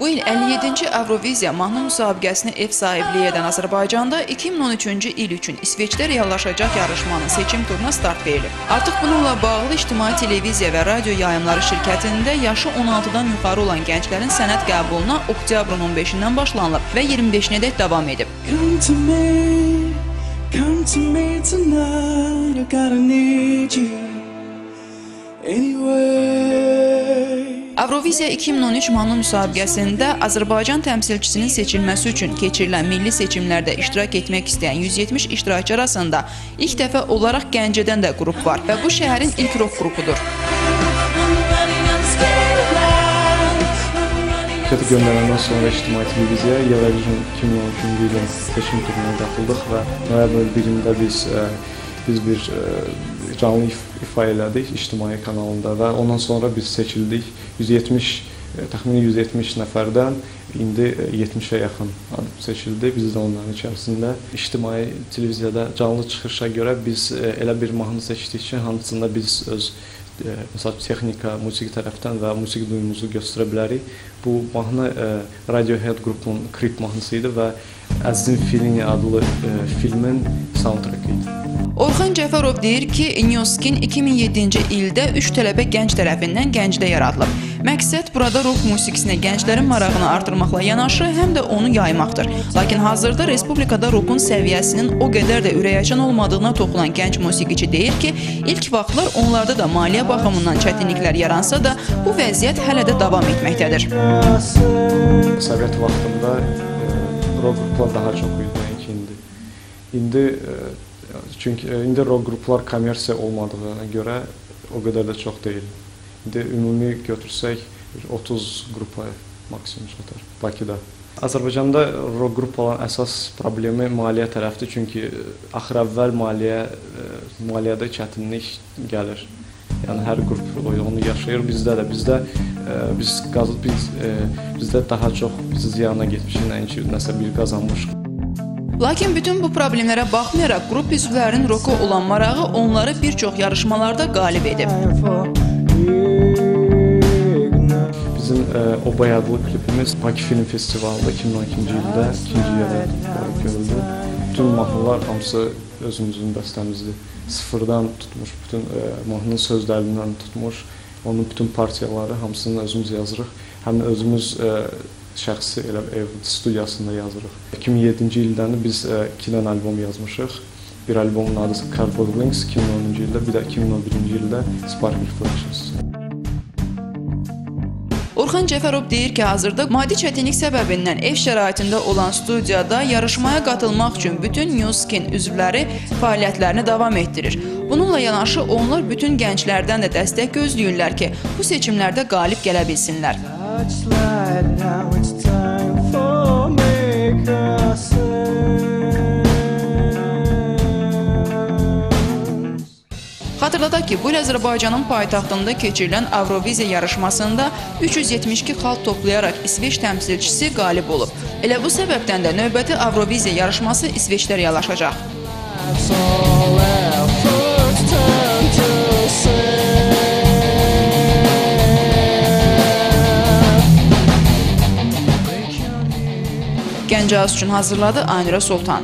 Bu il 57-ci Avroviziya mahnı müsabiqəsini ev sahibliyi edən Azərbaycanda 2013-cü il üçün İsveçdə reallaşacaq yarışmanın seçim turuna start verilib. Artıq bununla bağlı İctimai Televiziya və Radio Yayımları şirkətində yaşı 16-dan yuxarı olan gənclərin sənət qəbuluna oktyabrın 15-dən başlanılıb və 25-nədək davam edib. Come to me tonight, I gotta need you anyway. Avroviziya 2013 mahnı müsabiqəsində Azərbaycan təmsilçisinin seçilməsi üçün keçirilən milli seçimlərdə iştirak etmək istəyən 170 iştirakçı arasında ilk dəfə olaraq Gəncədən də qrup var və bu şəhərin ilk rock qrupudur. Kötü göndərəndən sonra İctimai Televiziya Eurovision 2013-cü ilin seçim turuna qatıldıq və noyabr 1-də biz bir canlı ifa elədik İctimai kanalında və ondan sonra biz seçildik. Təxminən 170 nəfərdən indi 70-ə yaxın seçildi. Biz də onların içərisində İctimai Televiziyada canlı çıxışa görə biz elə bir mahnı seçdik ki, hansında biz öz məsələn, texnika, musiqi tərəfdən və musiqi duyumuzu göstərə bilərik. Bu mahnı Radiohead qrupunun klip mahnısı idi və Əzizim Fellini adlı filmin soundtrackı idi. Orxan Cəfərov deyir ki, Nyoskin 2007-ci ildə 3 tələbə gənc tərəfindən Gəncədə yaradılıb. Məqsəd burada rock musiqisinə gənclərin marağını artırmaqla yanaşı, həm də onu yaymaqdır. Lakin hazırda respublikada rockun səviyyəsinin o qədər də ürəkaçan olmadığına toxunan gənc musiqiçi deyir ki, ilk vaxtlar onlarda da maliyyə baxımından çətinliklər yaransa da, bu vəziyyət hələ də davam etməkdədir. Sovet vaxtında rock qruplar daha çox idi indi. Çünki indi rock qruplar kommersiya olmadığına görə o qədər də çox deyil. İndi ümumi götürsək 30 qrupa maksimum çatar Bakıda. Azərbaycanda rock qrupaların əsas problemi maliyyə tərəfdir. Çünki axır əvvəl maliyyədə çətinlik gəlir. Yəni hər qrup onu yaşayır. Bizdə daha çox bizi ziyana getmişik, nəinki nəsə bir qazanmışıq. Lakin bütün bu problemlərə baxmayaraq, qrup üzvlərinin roka olan marağı onları bir çox yarışmalarda qalib edib. Bizim Obay adlı klipimiz Bakı Film Festivalında 2012-ci ildə ikinci yerə görüldü. Bütün mahnılar hamısı özümüzün bəstəmizdir. Sıfırdan tutmuş, bütün mahnının sözlərindən tutmuş, onun bütün partiyaları hamısını özümüz yazırıq. Həm özümüz şəxsi elə ev studiyasında yazırıq. 2007-ci ildən biz 2 dənə albom yazmışıq. Bir albomun adı Cardboard Wings 2010-cu ildə, bir də 2011-ci ildə Spark Reflections. Orxan Cəfərov deyir ki, hazırda maddi çətinlik səbəbindən ev şəraitində olan studiyada yarışmaya qatılmaq üçün bütün Nyoskin üzvləri fəaliyyətlərini davam etdirir. Bununla yanaşı onlar bütün gənclərdən də dəstək gözləyirlər ki, bu seçimlərdə qalib gələ bilsinlər. Xatırladaq ki, bu il Azərbaycanın paytaxtında keçirilən Avroviziya yarışmasında 372 xalq toplayaraq İsveç təmsilçisi qalib olub. Elə bu səbəbdən də növbəti Avroviziya yarışması İsveçdə reallaşacaq. Gəncə üçün hazırladı Aynura Sultan.